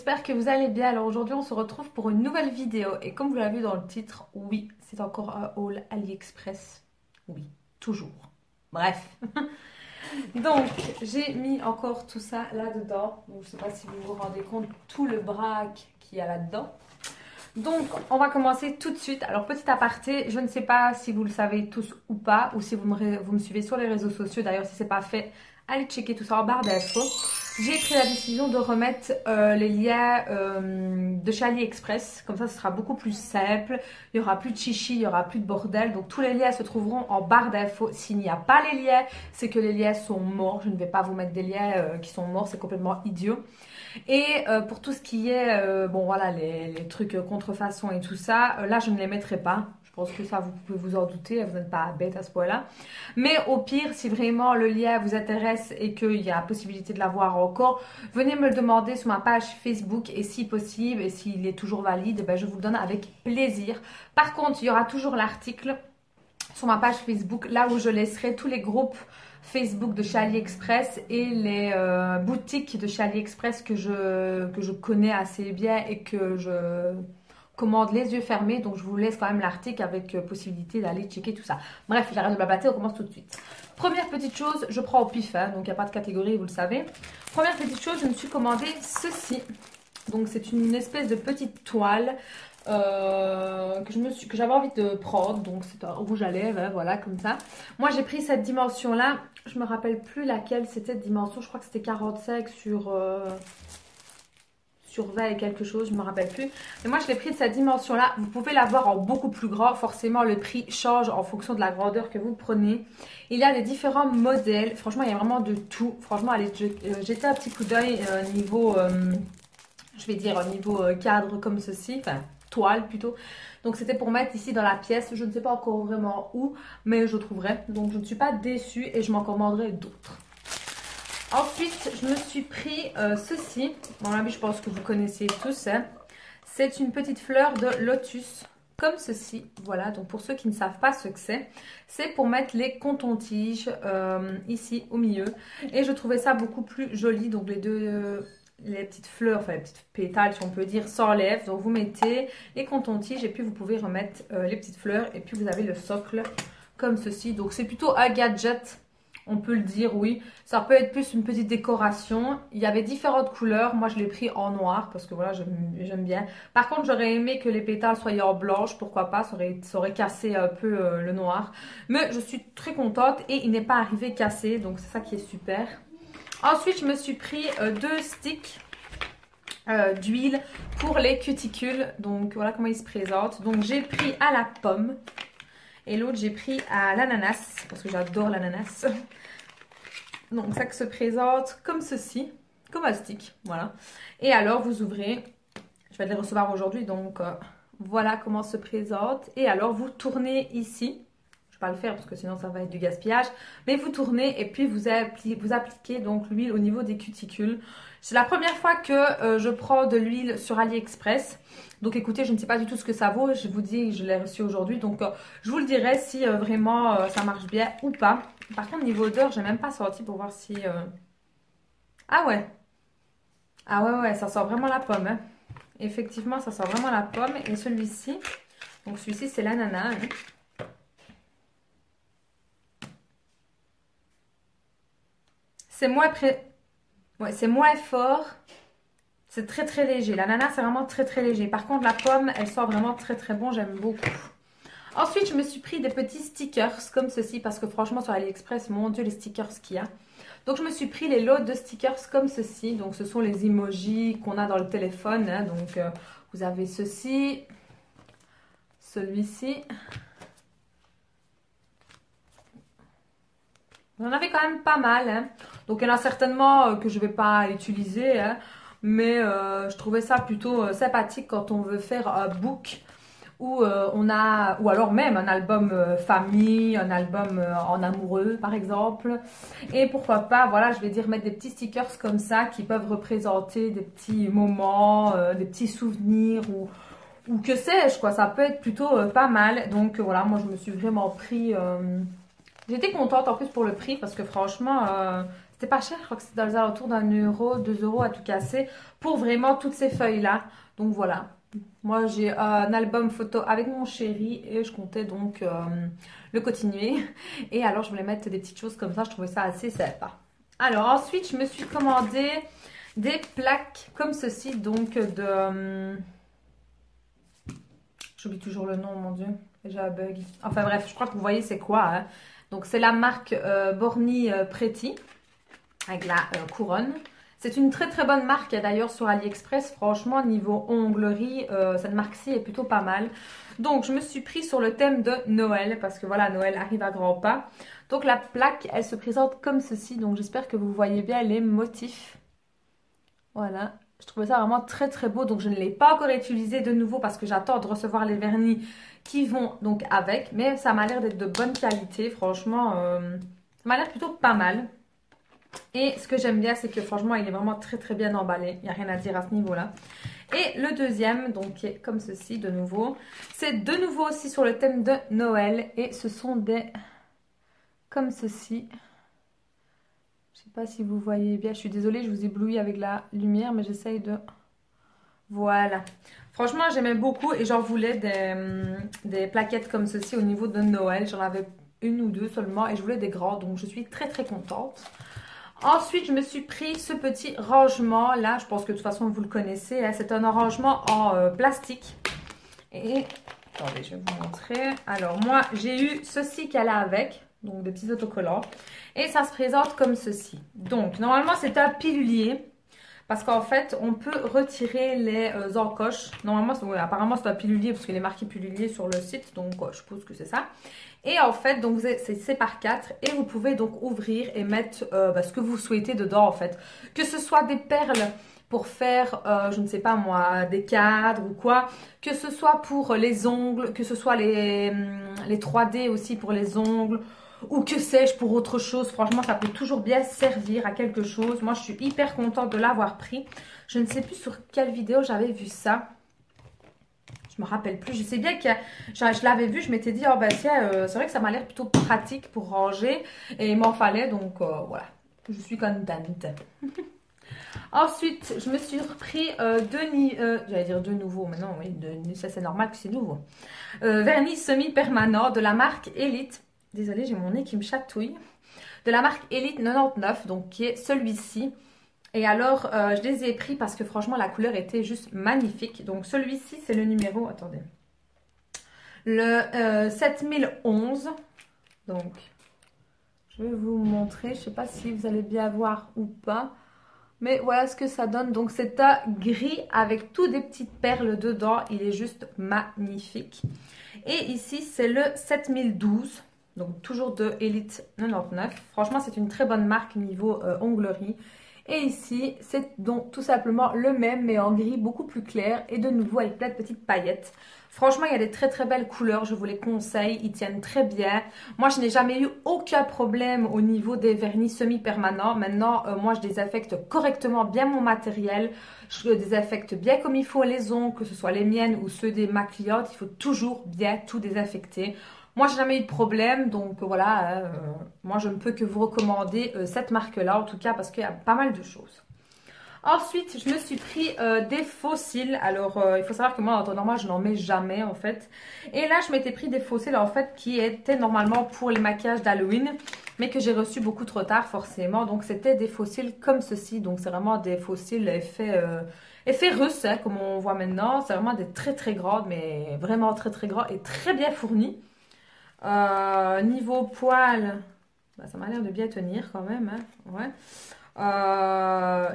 j'espère que vous allez bien. Alors aujourd'hui on se retrouve pour une nouvelle vidéo et comme vous l'avez vu dans le titre, oui, c'est encore un haul AliExpress. Oui, toujours. Bref. Donc j'ai mis encore tout ça là-dedans. Je ne sais pas si vous vous rendez compte, tout le braque qu'il y a là-dedans. Donc on va commencer tout de suite. Alors petit aparté, je ne sais pas si vous le savez tous ou pas, ou si vous me suivez sur les réseaux sociaux. D'ailleurs si ce n'est pas fait, allez checker tout ça en barre d'infos. J'ai pris la décision de remettre les liens de chez AliExpress. Comme ça, ce sera beaucoup plus simple. Il n'y aura plus de chichi, il n'y aura plus de bordel. Donc, tous les liens se trouveront en barre d'infos. S'il n'y a pas les liens, c'est que les liens sont morts. Je ne vais pas vous mettre des liens qui sont morts. C'est complètement idiot. Et pour tout ce qui est, bon voilà, les trucs contrefaçon et tout ça, là, je ne les mettrai pas. Je pense que ça, vous pouvez vous en douter, vous n'êtes pas bête à ce point-là. Mais au pire, si vraiment le lien vous intéresse et qu'il y a la possibilité de l'avoir encore, venez me le demander sur ma page Facebook et si possible, et s'il est toujours valide, ben je vous le donne avec plaisir. Par contre, il y aura toujours l'article sur ma page Facebook, là où je laisserai tous les groupes Facebook de chez AliExpress et les boutiques de chez AliExpress que je connais assez bien et que je commande les yeux fermés. Donc je vous laisse quand même l'article avec possibilité d'aller checker tout ça. Bref, j'arrête de blablater, on commence tout de suite. Première petite chose, je prends au pif, hein, donc il n'y a pas de catégorie, vous le savez. Première petite chose, je me suis commandé ceci. Donc c'est une espèce de petite toile que j'avais envie de prendre. Donc c'est un rouge à lèvres, hein, voilà, comme ça. Moi j'ai pris cette dimension là, je me rappelle plus laquelle c'était cette dimension, je crois que c'était 45 sur 20 et quelque chose, je ne me rappelle plus. Mais moi je l'ai pris de cette dimension là. Vous pouvez l'avoir en beaucoup plus grand. Forcément le prix change en fonction de la grandeur que vous prenez. Il y a des différents modèles. Franchement il y a vraiment de tout. Franchement allez jetez un petit coup d'œil niveau je vais dire niveau cadre comme ceci. Enfin toile plutôt. Donc c'était pour mettre ici dans la pièce. Je ne sais pas encore vraiment où, mais je trouverai. Donc je ne suis pas déçue et je m'en commanderai d'autres. Ensuite, je me suis pris ceci. Bon, là, je pense que vous connaissez tous. Hein. C'est une petite fleur de lotus, comme ceci. Voilà, donc pour ceux qui ne savent pas ce que c'est pour mettre les cotons-tiges ici au milieu. Et je trouvais ça beaucoup plus joli. Donc les petites fleurs, enfin les petites pétales, si on peut dire, s'enlèvent. Donc vous mettez les cotons-tiges et puis vous pouvez remettre les petites fleurs. Et puis vous avez le socle, comme ceci. Donc c'est plutôt un gadget. On peut le dire, oui. Ça peut être plus une petite décoration. Il y avait différentes couleurs. Moi, je l'ai pris en noir parce que voilà, j'aime bien. Par contre, j'aurais aimé que les pétales soient en blanche. Pourquoi pas, ça aurait cassé un peu le noir. Mais je suis très contente et il n'est pas arrivé cassé. Donc, c'est ça qui est super. Ensuite, je me suis pris 2 sticks d'huile pour les cuticules. Donc, voilà comment ils se présentent. Donc, j'ai pris à la pomme. Et l'autre, j'ai pris à l'ananas, parce que j'adore l'ananas. Donc, ça se présente comme ceci, comme un stick, voilà. Et alors, vous ouvrez, je vais les recevoir aujourd'hui, donc voilà comment se présente. Et alors, vous tournez ici. Je ne vais pas le faire, parce que sinon, ça va être du gaspillage. Mais vous tournez et puis vous appliquez donc l'huile au niveau des cuticules. C'est la première fois que je prends de l'huile sur AliExpress. Donc écoutez, je ne sais pas du tout ce que ça vaut. Je vous dis, je l'ai reçu aujourd'hui. Donc je vous le dirai si vraiment ça marche bien ou pas. Par contre, niveau odeur, je n'ai même pas senti pour voir si... Ah ouais. Ah ouais, ça sent vraiment la pomme. Hein. Effectivement, ça sent vraiment la pomme. Et celui-ci, donc celui-ci, c'est l'ananas. Hein. C'est moins... Ouais, c'est moins fort. C'est très très léger. L'ananas, c'est vraiment très très léger. Par contre, la pomme, elle sent vraiment très très bon. J'aime beaucoup. Ensuite, je me suis pris des petits stickers comme ceci. Parce que franchement, sur AliExpress, mon Dieu, les stickers qu'il y a. Donc, je me suis pris les lots de stickers comme ceci. Donc, ce sont les emojis qu'on a dans le téléphone. Hein. Donc, vous avez ceci. Celui-ci. Vous en avez quand même pas mal. Hein. Donc, il y en a certainement que je ne vais pas utiliser. Hein. Mais je trouvais ça plutôt sympathique quand on veut faire un book ou alors même un album famille, un album en amoureux par exemple. Et pourquoi pas, voilà, je vais dire mettre des petits stickers comme ça qui peuvent représenter des petits moments, des petits souvenirs ou que sais-je quoi. Ça peut être plutôt pas mal. Donc voilà, moi je me suis vraiment pris... J'étais contente en plus pour le prix parce que franchement... C'était pas cher, je crois que c'était dans les alentours d'un euro, 2 € à tout casser pour vraiment toutes ces feuilles-là. Donc voilà. Moi, j'ai un album photo avec mon chéri et je comptais donc le continuer. Et alors, je voulais mettre des petites choses comme ça. Je trouvais ça assez sympa. Alors, ensuite, je me suis commandé des plaques comme ceci. Donc, j'oublie toujours le nom, mon Dieu. J'ai un bug. Enfin bref, je crois que vous voyez c'est quoi. Hein. Donc, c'est la marque Borni Pretty avec la couronne. C'est une très très bonne marque d'ailleurs sur AliExpress. Franchement, niveau onglerie, cette marque-ci est plutôt pas mal. Donc, je me suis pris sur le thème de Noël parce que voilà, Noël arrive à grands pas. Donc, la plaque, elle se présente comme ceci. Donc, j'espère que vous voyez bien les motifs. Voilà. Je trouvais ça vraiment très très beau. Donc, je ne l'ai pas encore utilisé de nouveau parce que j'attends de recevoir les vernis qui vont donc avec. Mais ça m'a l'air d'être de bonne qualité. Franchement, ça m'a l'air plutôt pas mal. Et ce que j'aime bien, c'est que franchement, il est vraiment très très bien emballé. Il n'y a rien à dire à ce niveau-là. Et le deuxième, donc qui est comme ceci de nouveau. C'est de nouveau aussi sur le thème de Noël. Et ce sont des... comme ceci. Je ne sais pas si vous voyez bien. Je suis désolée, je vous éblouis avec la lumière, mais j'essaye de... Voilà. Franchement, j'aimais beaucoup et j'en voulais des plaquettes comme ceci au niveau de Noël. J'en avais une ou deux seulement et je voulais des grands. Donc, je suis très très contente. Ensuite, je me suis pris ce petit rangement. Là, je pense que de toute façon, vous le connaissez. Hein, c'est un rangement en plastique. Et, attendez, je vais vous montrer. Alors, moi, j'ai eu ceci qu'elle a avec. Donc, des petits autocollants. Et ça se présente comme ceci. Donc, normalement, c'est un pilulier. Parce qu'en fait, on peut retirer les encoches. Normalement, apparemment, c'est un pilulier parce qu'il est marqué pilulier sur le site. Donc, je suppose que c'est ça. Et en fait, donc c'est par 4 et vous pouvez donc ouvrir et mettre ce que vous souhaitez dedans en fait. Que ce soit des perles pour faire, je ne sais pas moi, des cadres ou quoi. Que ce soit pour les ongles, que ce soit les 3D aussi pour les ongles. Ou que sais-je pour autre chose. Franchement, ça peut toujours bien servir à quelque chose. Moi, je suis hyper contente de l'avoir pris. Je ne sais plus sur quelle vidéo j'avais vu ça. Je me rappelle plus. Je sais bien que je l'avais vu. Je m'étais dit, oh bah tiens, c'est vrai que ça m'a l'air plutôt pratique pour ranger. Et il m'en fallait. Donc voilà. Je suis contente. Ensuite, je me suis repris j'allais dire de nouveau. Mais non, oui, ça c'est normal que c'est nouveau. Vernis semi-permanent de la marque Elite. Désolée, j'ai mon nez qui me chatouille. De la marque Elite 99, donc qui est celui-ci. Et alors, je les ai pris parce que franchement, la couleur était juste magnifique. Donc, celui-ci, c'est le numéro, attendez, le 7011. Donc, je vais vous montrer. Je ne sais pas si vous allez bien voir ou pas. Mais voilà ce que ça donne. Donc, c'est un gris avec toutes des petites perles dedans. Il est juste magnifique. Et ici, c'est le 7012. Donc, toujours de Elite 99. Franchement, c'est une très bonne marque niveau onglerie. Et ici, c'est donc tout simplement le même, mais en gris beaucoup plus clair. Et de nouveau, avec plein de petites paillettes. Franchement, il y a des très très belles couleurs. Je vous les conseille. Ils tiennent très bien. Moi, je n'ai jamais eu aucun problème au niveau des vernis semi-permanents. Maintenant, moi, je désinfecte correctement bien mon matériel. Je désinfecte bien comme il faut les ongles, que ce soit les miennes ou ceux de ma cliente. Il faut toujours bien tout désinfecter. Moi, j'ai jamais eu de problème, donc voilà, moi je ne peux que vous recommander cette marque-là, en tout cas parce qu'il y a pas mal de choses. Ensuite, je me suis pris des faux cils. Alors, il faut savoir que moi, en temps normal, je n'en mets jamais en fait. Et là, je m'étais pris des faux cils en fait qui étaient normalement pour les maquillages d'Halloween, mais que j'ai reçus beaucoup trop tard forcément. Donc, c'était des faux cils comme ceci. Donc, c'est vraiment des faux cils effet russe, hein, comme on voit maintenant. C'est vraiment des très très grands, mais vraiment très très grands et très bien fournis. Niveau poil, bah, ça m'a l'air de bien tenir quand même. Hein. Ouais.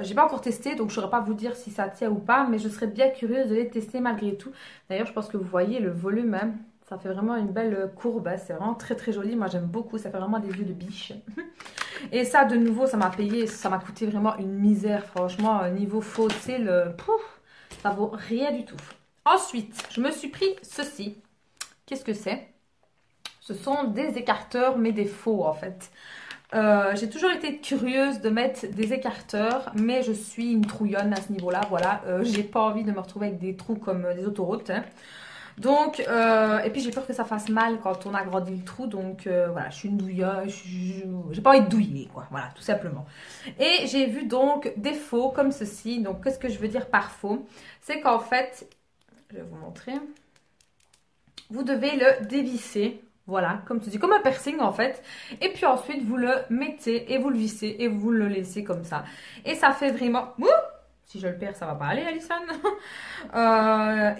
J'ai pas encore testé, donc je saurais pas vous dire si ça tient ou pas, mais je serais bien curieuse de les tester malgré tout. D'ailleurs, je pense que vous voyez le volume, hein. Ça fait vraiment une belle courbe. Hein. C'est vraiment très très joli. Moi, j'aime beaucoup. Ça fait vraiment des yeux de biche. Et ça, de nouveau, ça m'a payé. Ça m'a coûté vraiment une misère. Franchement, niveau faux cils, ça vaut rien du tout. Ensuite, je me suis pris ceci. Qu'est-ce que c'est? Ce sont des écarteurs, mais des faux en fait. J'ai toujours été curieuse de mettre des écarteurs, mais je suis une trouillonne à ce niveau-là. Voilà, j'ai pas envie de me retrouver avec des trous comme des autoroutes. Hein. Donc, et puis j'ai peur que ça fasse mal quand on agrandit le trou. Donc voilà, je suis une douilleuse, j'ai pas envie de douiller, quoi. Voilà, tout simplement. Et j'ai vu donc des faux comme ceci. Donc, qu'est-ce que je veux dire par faux? C'est qu'en fait, je vais vous montrer. Vous devez le dévisser. Voilà, comme tu dis, comme un piercing en fait. Et puis ensuite, vous le mettez et vous le vissez et vous le laissez comme ça. Et ça fait vraiment... Ouh, si je le perds, ça va pas aller, Alison.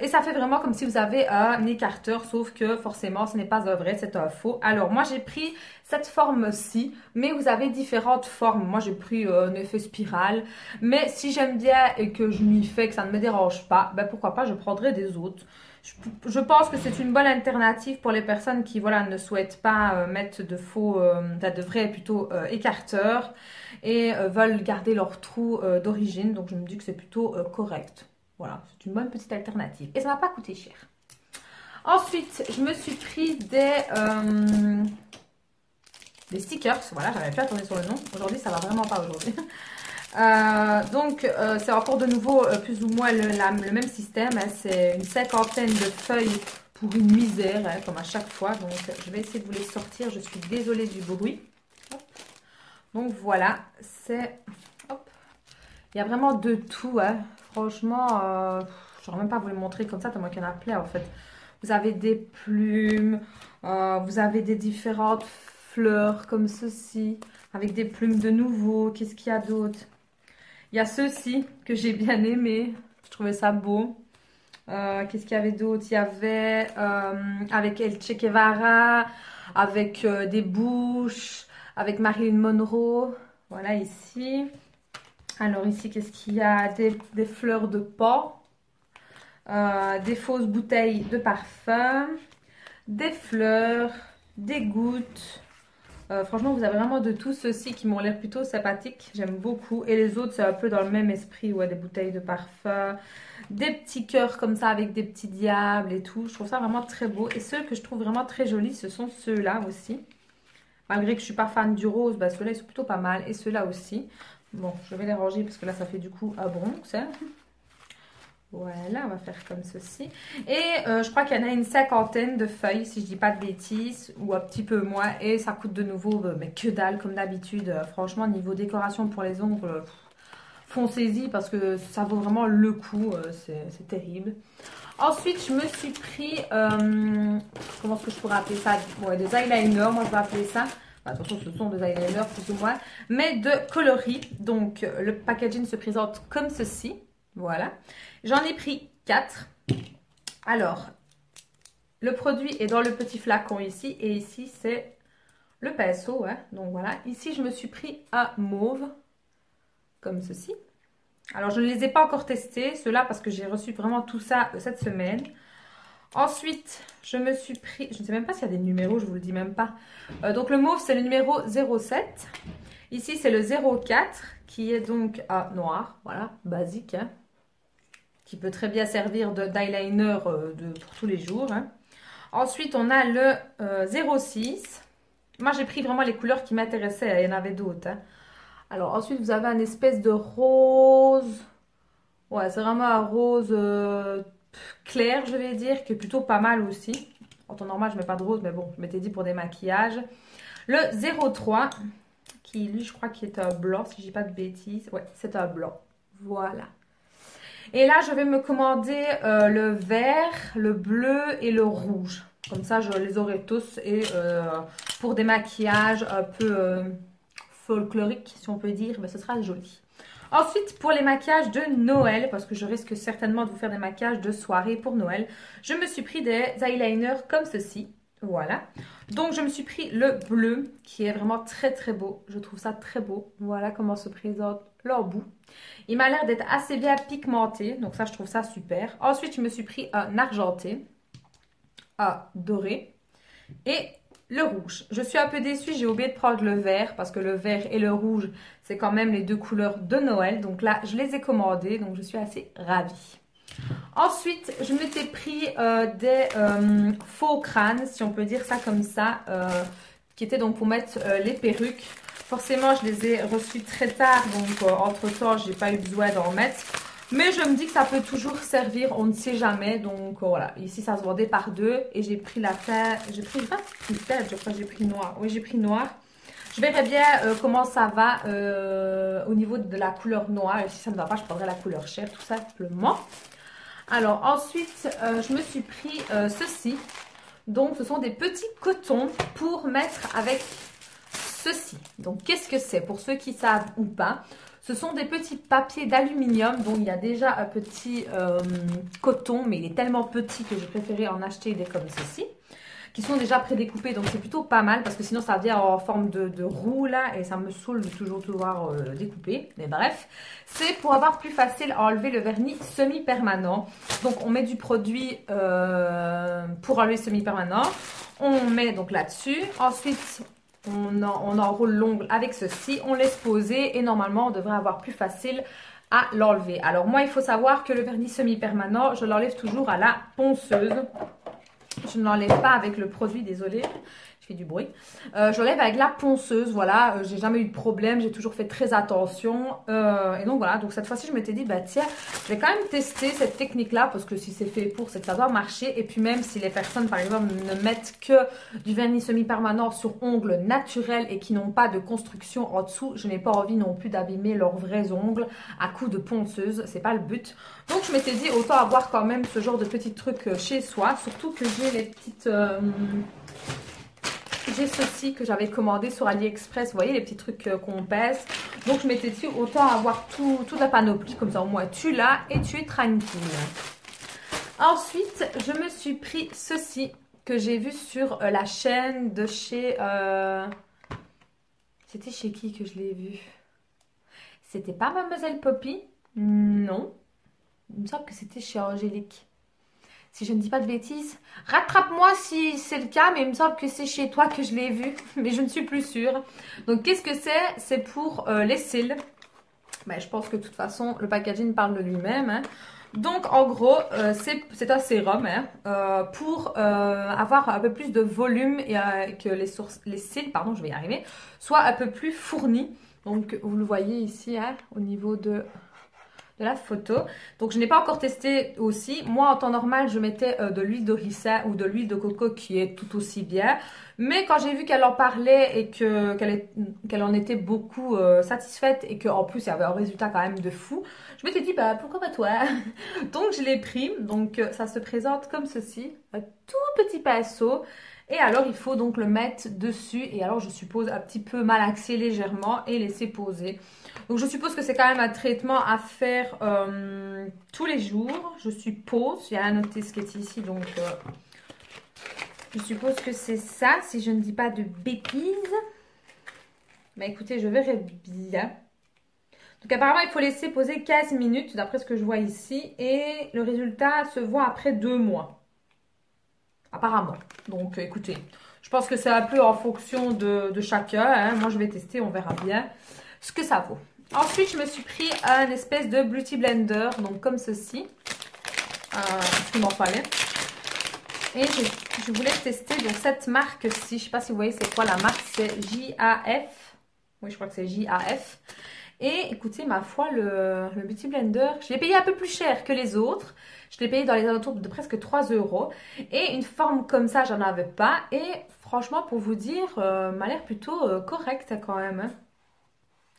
Et ça fait vraiment comme si vous avez un écarteur, sauf que forcément, ce n'est pas un vrai, c'est un faux. Alors, moi, j'ai pris cette forme-ci, mais vous avez différentes formes. Moi, j'ai pris un effet spirale. Mais si j'aime bien et que je m'y fais, que ça ne me dérange pas, ben pourquoi pas, je prendrai des autres. Je pense que c'est une bonne alternative pour les personnes qui voilà, ne souhaitent pas mettre de faux, de vrais plutôt écarteurs et veulent garder leur trou d'origine. Donc je me dis que c'est plutôt correct. Voilà, c'est une bonne petite alternative. Et ça ne m'a pas coûté cher. Ensuite, je me suis pris des stickers. Voilà, j'avais plus attendu sur le nom. Aujourd'hui, ça va vraiment pas aujourd'hui. C'est encore de nouveau plus ou moins le même système, hein. C'est une cinquantaine de feuilles pour une misère, hein, comme à chaque fois. Donc je vais essayer de vous les sortir, je suis désolée du bruit. Hop. Donc voilà, c'est... Il y a vraiment de tout, hein. Franchement, je n'aurais même pas vous le montrer comme ça, tellement qu'il y en a plein en fait. Vous avez des plumes, vous avez des différentes fleurs comme ceci, avec des plumes de nouveau. Qu'est-ce qu'il y a d'autre? Il y a ceux-ci que j'ai bien aimé. Je trouvais ça beau. Qu'est-ce qu'il y avait d'autre? Il y avait avec El Che Guevara, avec des bouches, avec Marilyn Monroe. Voilà ici. Alors ici, qu'est-ce qu'il y a? Des fleurs de pan. Des fausses bouteilles de parfum. Des fleurs. Des gouttes. Franchement, vous avez vraiment de tout ceci qui m'ont l'air plutôt sympathiques. J'aime beaucoup. Et les autres, c'est un peu dans le même esprit. Ouais, des bouteilles de parfum. Des petits cœurs comme ça avec des petits diables et tout. Je trouve ça vraiment très beau. Et ceux que je trouve vraiment très jolis, ce sont ceux-là aussi. Malgré que je ne suis pas fan du rose, bah, ceux-là, ils sont plutôt pas mal. Et ceux-là aussi. Bon, je vais les ranger parce que là, ça fait du coup un bronze. Hein. Voilà, on va faire comme ceci. Et je crois qu'il y en a une cinquantaine de feuilles, si je dis pas de bêtises, ou un petit peu moins. Et ça coûte de nouveau, mais que dalle, comme d'habitude. Franchement, niveau décoration pour les ongles, foncez-y parce que ça vaut vraiment le coup. C'est terrible. Ensuite, je me suis pris, comment est-ce que je pourrais appeler ça? Ouais, des eyeliners, moi je vais appeler ça. Attention, ce sont des eyeliners plus ou moins, mais de coloris. Donc, le packaging se présente comme ceci. Voilà. J'en ai pris 4. Alors, le produit est dans le petit flacon ici. Et ici, c'est le pinceau. Hein. Donc, voilà. Ici, je me suis pris un mauve. Comme ceci. Alors, je ne les ai pas encore testés. Ceux-là, parce que j'ai reçu vraiment tout ça cette semaine. Ensuite, je me suis pris... Je ne sais même pas s'il y a des numéros, je ne vous le dis même pas. Donc, le mauve, c'est le numéro 07. Ici, c'est le 04, qui est donc à noir. Voilà, basique. Hein, qui peut très bien servir d'eyeliner pour tous les jours. Hein. Ensuite, on a le 06. Moi, j'ai pris vraiment les couleurs qui m'intéressaient. Il y en avait d'autres. Hein. Alors, ensuite, vous avez un espèce de rose. Ouais, c'est vraiment un rose... clair, je vais dire, qui est plutôt pas mal aussi. En temps normal, je mets pas de rose, mais bon, je m'étais dit pour des maquillages. Le 03, qui lui, je crois qu'il est un blanc, si je dis pas de bêtises. Ouais, c'est un blanc. Voilà. Et là, je vais me commander le vert, le bleu et le rouge. Comme ça, je les aurai tous. Et pour des maquillages un peu folkloriques, si on peut dire, ben, ce sera joli. Ensuite, pour les maquillages de Noël, parce que je risque certainement de vous faire des maquillages de soirée pour Noël, je me suis pris des eyeliners comme ceci. Voilà. Donc, je me suis pris le bleu, qui est vraiment très très beau. Je trouve ça très beau. Voilà comment se présente leur bout. Il m'a l'air d'être assez bien pigmenté, donc ça, je trouve ça super. Ensuite, je me suis pris un argenté, un doré et... le rouge. Je suis un peu déçue, j'ai oublié de prendre le vert parce que le vert et le rouge, c'est quand même les deux couleurs de Noël. Donc là, je les ai commandés, donc je suis assez ravie. Ensuite, je m'étais pris des faux crânes, si on peut dire ça comme ça, qui étaient donc pour mettre les perruques. Forcément, je les ai reçus très tard, donc entre-temps, j'ai pas eu besoin d'en mettre. Mais je me dis que ça peut toujours servir, on ne sait jamais. Donc voilà, ici ça se vendait par deux. Et j'ai pris la teinte, j'ai pris pas une teinte, je crois que j'ai pris noir. Oui, j'ai pris noir. Je verrai bien comment ça va au niveau de la couleur noire. Et si ça ne va pas, je prendrai la couleur chair, tout simplement. Alors ensuite, je me suis pris ceci. Donc ce sont des petits cotons pour mettre avec ceci. Donc qu'est-ce que c'est pour ceux qui savent ou pas? Ce sont des petits papiers d'aluminium. Donc il y a déjà un petit coton, mais il est tellement petit que j'ai préféré en acheter des comme ceci, qui sont déjà prédécoupés. Donc c'est plutôt pas mal parce que sinon ça vient en forme de roue là et ça me saoule de toujours devoir découper. Mais bref, c'est pour avoir plus facile à enlever le vernis semi-permanent. Donc on met du produit pour enlever semi-permanent. On met donc là-dessus. Ensuite, on enroule l'ongle avec ceci, on laisse poser et normalement on devrait avoir plus facile à l'enlever. Alors moi il faut savoir que le vernis semi-permanent, je l'enlève toujours à la ponceuse. Je ne l'enlève pas avec le produit, désolé, je fais du bruit. Je l'enlève avec la ponceuse, voilà, j'ai jamais eu de problème, j'ai toujours fait très attention. Et donc voilà, donc cette fois-ci je m'étais dit, bah tiens, je vais quand même tester cette technique-là, parce que si c'est fait pour, c'est que ça doit marcher. Et puis même si les personnes, par exemple, ne mettent que du vernis semi-permanent sur ongles naturels et qui n'ont pas de construction en dessous, je n'ai pas envie non plus d'abîmer leurs vrais ongles à coups de ponceuse, c'est pas le but. Donc je m'étais dit, autant avoir quand même ce genre de petits trucs chez soi, surtout que j'ai les petites... j'ai ceci que j'avais commandé sur AliExpress, vous voyez les petits trucs qu'on pèse. Donc je m'étais dit autant avoir toute la panoplie, comme ça au moins tu l'as et tu es tranquille. Ensuite je me suis pris ceci que j'ai vu sur la chaîne de chez... C'était chez qui que je l'ai vu? C'était pas Mademoiselle Poppy? Non. Il me semble que c'était chez Angélique. Si je ne dis pas de bêtises. Rattrape-moi si c'est le cas, mais il me semble que c'est chez toi que je l'ai vu. Mais je ne suis plus sûre. Donc, qu'est-ce que c'est? C'est pour les cils. Ben, je pense que de toute façon, le packaging parle de lui-même. Hein. Donc, en gros, c'est un sérum hein, pour avoir un peu plus de volume et que les cils, pardon, je vais y arriver, soient un peu plus fournis. Donc, vous le voyez ici, hein, au niveau de la photo. Donc je n'ai pas encore testé aussi. Moi en temps normal je mettais de l'huile de ricin ou de l'huile de coco qui est tout aussi bien. Mais quand j'ai vu qu'elle en parlait et qu'elle en était beaucoup satisfaite et qu'en plus il y avait un résultat quand même de fou, je m'étais dit bah pourquoi pas toi. Donc je l'ai pris. Donc ça se présente comme ceci. Un tout petit pinceau. Et alors il faut donc le mettre dessus et alors je suppose un petit peu malaxer légèrement et laisser poser. Donc je suppose que c'est quand même un traitement à faire tous les jours, je suppose. Il y a la noté ce qui est ici donc je suppose que c'est ça si je ne dis pas de bêtises. Mais écoutez je verrai bien. Donc apparemment il faut laisser poser 15 minutes d'après ce que je vois ici et le résultat se voit après 2 mois. Apparemment. Donc écoutez, je pense que c'est un peu en fonction de chacun. Hein. Moi je vais tester, on verra bien ce que ça vaut. Ensuite je me suis pris un espèce de beauty blender, donc comme ceci. Il m'en fallait. Et je voulais tester donc cette marque-ci. Je ne sais pas si vous voyez c'est quoi la marque, c'est JAF. Oui je crois que c'est JAF. Et écoutez, ma foi, le Beauty Blender, je l'ai payé un peu plus cher que les autres. Je l'ai payé dans les alentours de presque 3 €. Et une forme comme ça, j'en avais pas. Et franchement, pour vous dire, m'a l'air plutôt correcte quand même. Hein.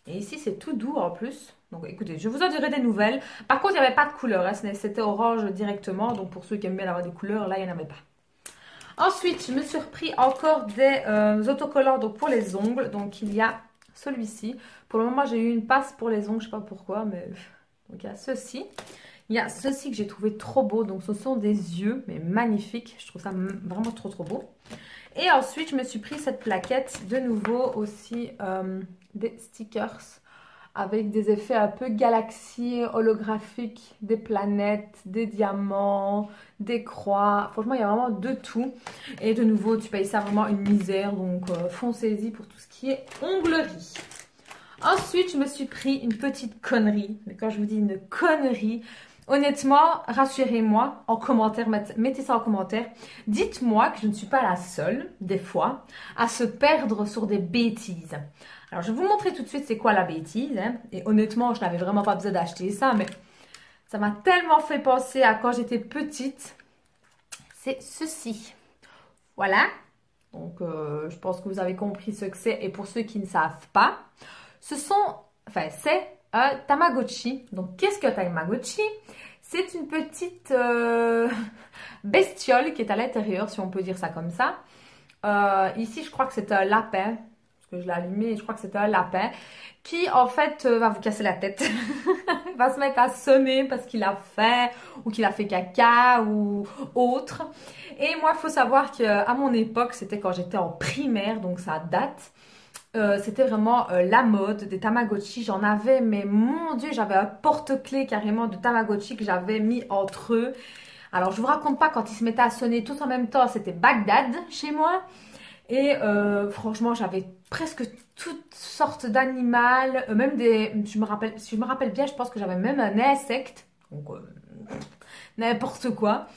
Et ici, c'est tout doux en plus. Donc écoutez, je vous en dirai des nouvelles. Par contre, il n'y avait pas de couleur. Hein. C'était orange directement. Donc pour ceux qui aiment bien avoir des couleurs, là, il n'y en avait pas. Ensuite, je me suis repris encore des autocollants donc pour les ongles. Donc il y a celui-ci. Pour le moment, j'ai eu une passe pour les ongles, je ne sais pas pourquoi, mais donc il y a ceci. Il y a ceci que j'ai trouvé trop beau. Donc ce sont des yeux, mais magnifiques. Je trouve ça vraiment trop beau. Et ensuite, je me suis pris cette plaquette. De nouveau aussi des stickers avec des effets un peu galaxies, holographiques, des planètes, des diamants, des croix. Franchement, il y a vraiment de tout. Et de nouveau, tu payes ça vraiment une misère. Donc, foncez-y pour tout ce qui est onglerie. Ensuite, je me suis pris une petite connerie. Mais quand je vous dis une connerie, honnêtement, rassurez-moi en commentaire, mettez ça en commentaire. Dites-moi que je ne suis pas la seule, des fois, à se perdre sur des bêtises. Alors, je vais vous montrer tout de suite c'est quoi la bêtise. Hein. Et honnêtement, je n'avais vraiment pas besoin d'acheter ça, mais Ça m'a tellement fait penser à quand j'étais petite. C'est ceci. Voilà. Donc, je pense que vous avez compris ce que c'est. Et pour ceux qui ne savent pas, c'est un Tamagotchi. Donc, qu'est-ce qu'un Tamagotchi? C'est une petite bestiole qui est à l'intérieur, si on peut dire ça comme ça. Ici, je crois que c'est un lapin. Parce que je l'ai allumé, je crois que c'est un lapin. Qui, en fait, va vous casser la tête. Va se mettre à sonner parce qu'il a faim ou qu'il a fait caca ou autre. Et moi, il faut savoir qu'à mon époque, c'était quand j'étais en primaire, donc ça date. C'était vraiment la mode des Tamagotchi. J'en avais, mais mon Dieu, j'avais un porte-clés carrément de Tamagotchi que j'avais mis entre eux. Alors, je vous raconte pas quand ils se mettaient à sonner tous en même temps, c'était Bagdad chez moi. Et franchement, j'avais presque toutes sortes d'animaux, même des... si je me rappelle bien, je pense que j'avais même un insecte. Donc, n'importe quoi.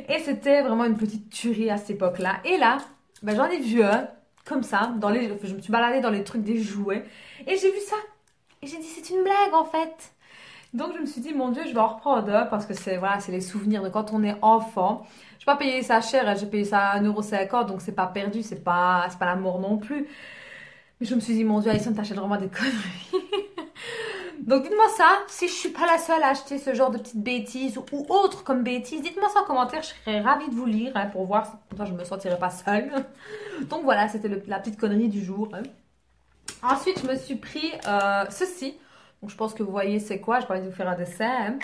Et c'était vraiment une petite tuerie à cette époque-là. Et là, ben, j'en ai vu un, comme ça, je me suis baladée dans les trucs des jouets. Et j'ai vu ça. Et j'ai dit, c'est une blague en fait. Donc je me suis dit, mon Dieu, je vais en reprendre un parce que c'est voilà, c'est les souvenirs de quand on est enfant. Je n'ai pas payé ça cher, j'ai payé ça à 1,50 €, donc c'est pas perdu, c'est pas la mort non plus. Mais je me suis dit, mon Dieu, Alison, t'achètes vraiment des conneries. Donc dites-moi ça, si je suis pas la seule à acheter ce genre de petites bêtises ou autres comme bêtises, dites-moi ça en commentaire, je serais ravie de vous lire hein, pour voir, comme ça je me sentirais pas seule. Donc voilà, c'était la petite connerie du jour. Hein. Ensuite, je me suis pris ceci. Donc, je pense que vous voyez c'est quoi. Je n'ai pas envie de vous faire un dessin. Hein.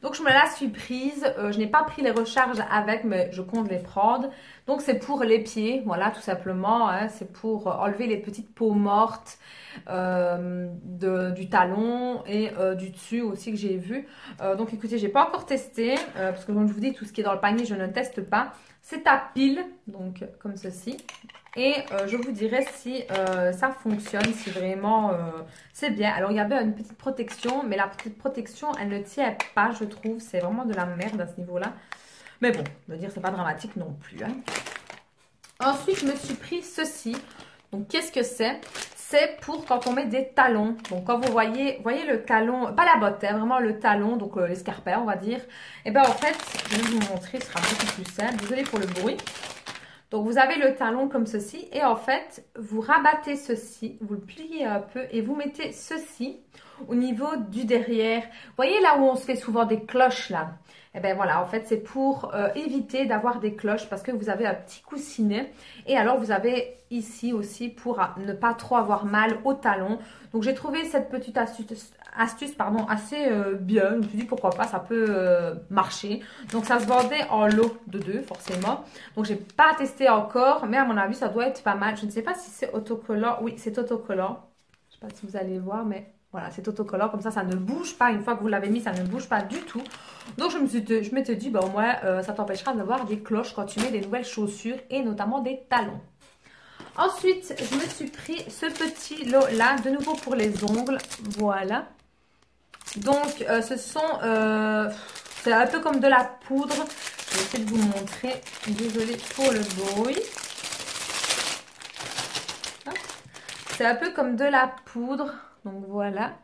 Donc, je me la suis prise. Je n'ai pas pris les recharges avec, mais je compte les prendre. Donc, c'est pour les pieds. Voilà, tout simplement. Hein. C'est pour enlever les petites peaux mortes du talon et du dessus aussi que j'ai vu. Donc, écoutez, je n'ai pas encore testé. Parce que, comme je vous dis, tout ce qui est dans le panier, je ne teste pas. C'est à pile. Donc, comme ceci. Et je vous dirai si ça fonctionne, si vraiment c'est bien. Alors, il y avait une petite protection, mais la petite protection, elle ne tient pas, je trouve. C'est vraiment de la merde à ce niveau-là. Mais bon, je veux dire, c'est pas dramatique non plus. Hein. Ensuite, je me suis pris ceci. Donc, qu'est-ce que c'est? C'est pour quand on met des talons. Donc, quand vous voyez le talon, pas la botte, hein, vraiment le talon, donc l'escarpin, on va dire. Et bien, en fait, je vais vous montrer, ce sera beaucoup plus simple. Désolée pour le bruit. Donc, vous avez le talon comme ceci et en fait, vous rabattez ceci, vous le pliez un peu et vous mettez ceci au niveau du derrière. Vous voyez là où on se fait souvent des cloches là? Et bien voilà, en fait, c'est pour éviter d'avoir des cloches parce que vous avez un petit coussinet. Et alors, vous avez ici aussi pour ne pas trop avoir mal au talon. Donc, j'ai trouvé cette petite astuce assez bien. Je me suis dit, pourquoi pas, ça peut marcher. Donc, ça se vendait en lot de 2, forcément. Donc, j'ai pas testé encore, mais à mon avis, ça doit être pas mal. Je ne sais pas si c'est autocollant. Oui, c'est autocollant. Je ne sais pas si vous allez voir, mais... Voilà, c'est autocollant, comme ça ne bouge pas. Une fois que vous l'avez mis, ça ne bouge pas du tout. Donc, je m'étais dit, bah, au moins, ça t'empêchera d'avoir des cloches quand tu mets des nouvelles chaussures et notamment des talons. Ensuite, je me suis pris ce petit lot-là, de nouveau pour les ongles. Voilà. Donc, c'est un peu comme de la poudre. Je vais essayer de vous montrer. Désolée pour le bruit. C'est un peu comme de la poudre. Donc voilà.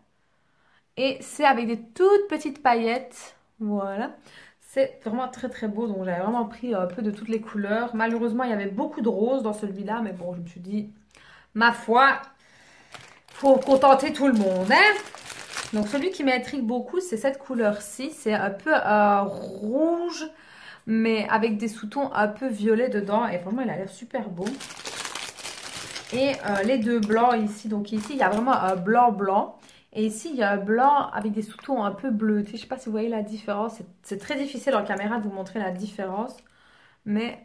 Et c'est avec des toutes petites paillettes. Voilà. C'est vraiment très très beau. Donc j'avais vraiment pris un peu de toutes les couleurs. Malheureusement, il y avait beaucoup de roses dans celui-là. Mais bon, je me suis dit, ma foi, faut contenter tout le monde. Hein. Donc celui qui m'intrigue beaucoup, c'est cette couleur-ci. C'est un peu rouge, mais avec des sous-tons un peu violets dedans. Et franchement, il a l'air super beau. Et les deux blancs ici, donc ici il y a vraiment un blanc. Et ici il y a un blanc avec des sous-tons un peu bleutés. Je ne sais pas si vous voyez la différence. C'est très difficile en caméra de vous montrer la différence. Mais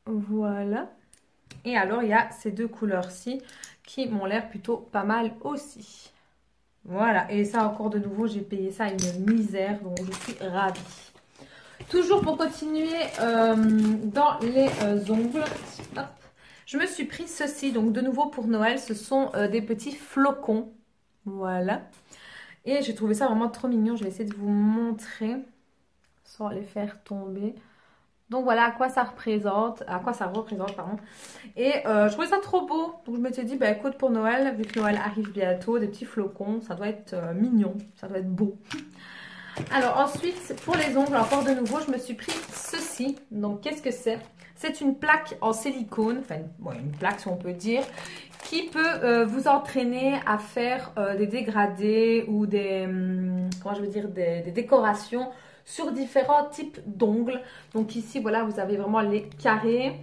voilà. Et alors il y a ces deux couleurs-ci qui m'ont l'air plutôt pas mal aussi. Voilà. Et ça encore de nouveau, j'ai payé ça une misère. Donc je suis ravie. Toujours pour continuer dans les ongles. Hop. Je me suis pris ceci, donc de nouveau pour Noël, ce sont des petits flocons, voilà. Et j'ai trouvé ça vraiment trop mignon, je vais essayer de vous montrer sans les faire tomber. Donc voilà à quoi ça représente, pardon. Et je trouvais ça trop beau, donc je m'étais dit, bah écoute pour Noël, vu que Noël arrive bientôt, des petits flocons, ça doit être mignon, ça doit être beau. Alors ensuite, pour les ongles, encore de nouveau, je me suis pris ceci. Donc qu'est-ce que c'est? C'est une plaque en silicone, enfin une plaque si on peut dire, qui peut vous entraîner à faire des dégradés ou comment je veux dire, des décorations sur différents types d'ongles. Donc ici, voilà, vous avez vraiment les carrés.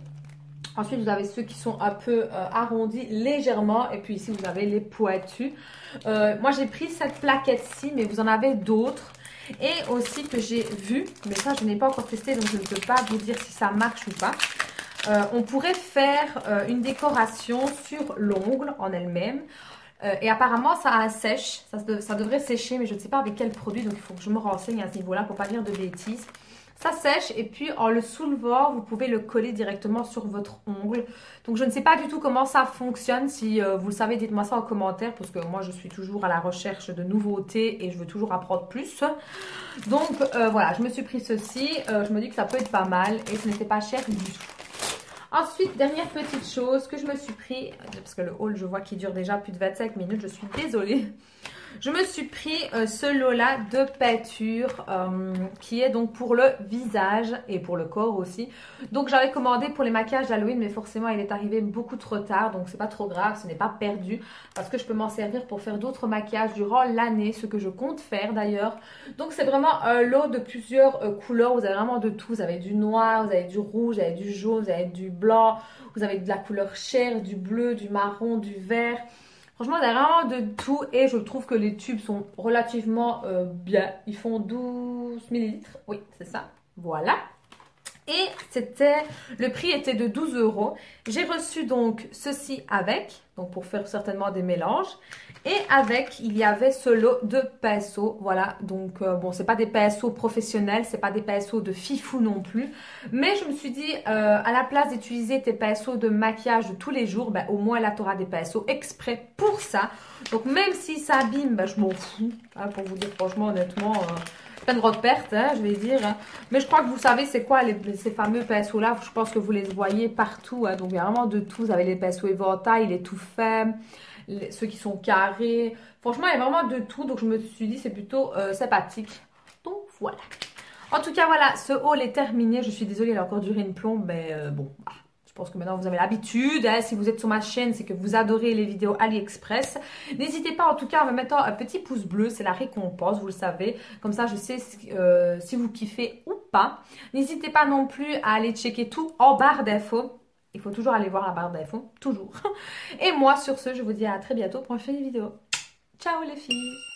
Ensuite, vous avez ceux qui sont un peu arrondis légèrement. Et puis ici, vous avez les pointus. Moi, j'ai pris cette plaquette-ci, mais vous en avez d'autres. Et aussi que j'ai vu, mais ça, je n'ai pas encore testé, donc je ne peux pas vous dire si ça marche ou pas. On pourrait faire une décoration sur l'ongle en elle-même. Et apparemment, ça sèche. Ça devrait sécher, mais je ne sais pas avec quel produit. Donc, il faut que je me renseigne à ce niveau-là pour ne pas dire de bêtises. Ça sèche et puis en le soulevant, vous pouvez le coller directement sur votre ongle. Donc je ne sais pas du tout comment ça fonctionne. Si vous le savez, dites-moi ça en commentaire parce que moi je suis toujours à la recherche de nouveautés et je veux toujours apprendre plus. Donc voilà, je me suis pris ceci. Je me dis que ça peut être pas mal et ce n'était pas cher du tout. Ensuite, dernière petite chose que je me suis pris, parce que le haul je vois qu'il dure déjà plus de 25 minutes, je suis désolée. Je me suis pris ce lot-là de peinture qui est donc pour le visage et pour le corps aussi. Donc j'avais commandé pour les maquillages d'Halloween mais forcément il est arrivé beaucoup trop tard donc c'est pas trop grave, ce n'est pas perdu parce que je peux m'en servir pour faire d'autres maquillages durant l'année, ce que je compte faire d'ailleurs. Donc c'est vraiment un lot de plusieurs couleurs, vous avez vraiment de tout, vous avez du noir, vous avez du rouge, vous avez du jaune, vous avez du blanc, vous avez de la couleur chair, du bleu, du marron, du vert. Franchement, il y a vraiment de tout et je trouve que les tubes sont relativement bien. Ils font 12 millilitres. Oui, c'est ça. Voilà. Et le prix était de 12 €. J'ai reçu donc ceci avec, donc pour faire certainement des mélanges. Et avec, il y avait ce lot de pinceaux. Voilà, donc bon, c'est pas des pinceaux professionnels, c'est pas des pinceaux de fifou non plus. Mais je me suis dit, à la place d'utiliser tes pinceaux de maquillage de tous les jours, ben, au moins là, tu auras des pinceaux exprès pour ça. Donc même si ça abîme, ben, je m'en fous. Hein, pour vous dire franchement, honnêtement... pas de grande perte, hein, je vais dire. Hein. Mais je crois que vous savez c'est quoi ces fameux pinceaux-là. Je pense que vous les voyez partout. Hein. Donc, il y a vraiment de tout. Vous avez les pinceaux éventail, les tout fins, ceux qui sont carrés. Franchement, il y a vraiment de tout. Donc, je me suis dit c'est plutôt sympathique. Donc, voilà. En tout cas, voilà, ce haul est terminé. Je suis désolée, il a encore duré une plombe. Mais bon, je pense que maintenant vous avez l'habitude. Hein. Si vous êtes sur ma chaîne, c'est que vous adorez les vidéos AliExpress. N'hésitez pas en tout cas en me mettant un petit pouce bleu. C'est la récompense, vous le savez. Comme ça, je sais si vous kiffez ou pas. N'hésitez pas non plus à aller checker tout en barre d'infos. Il faut toujours aller voir la barre d'infos. Toujours. Et moi, sur ce, je vous dis à très bientôt pour une prochaine vidéo. Ciao les filles!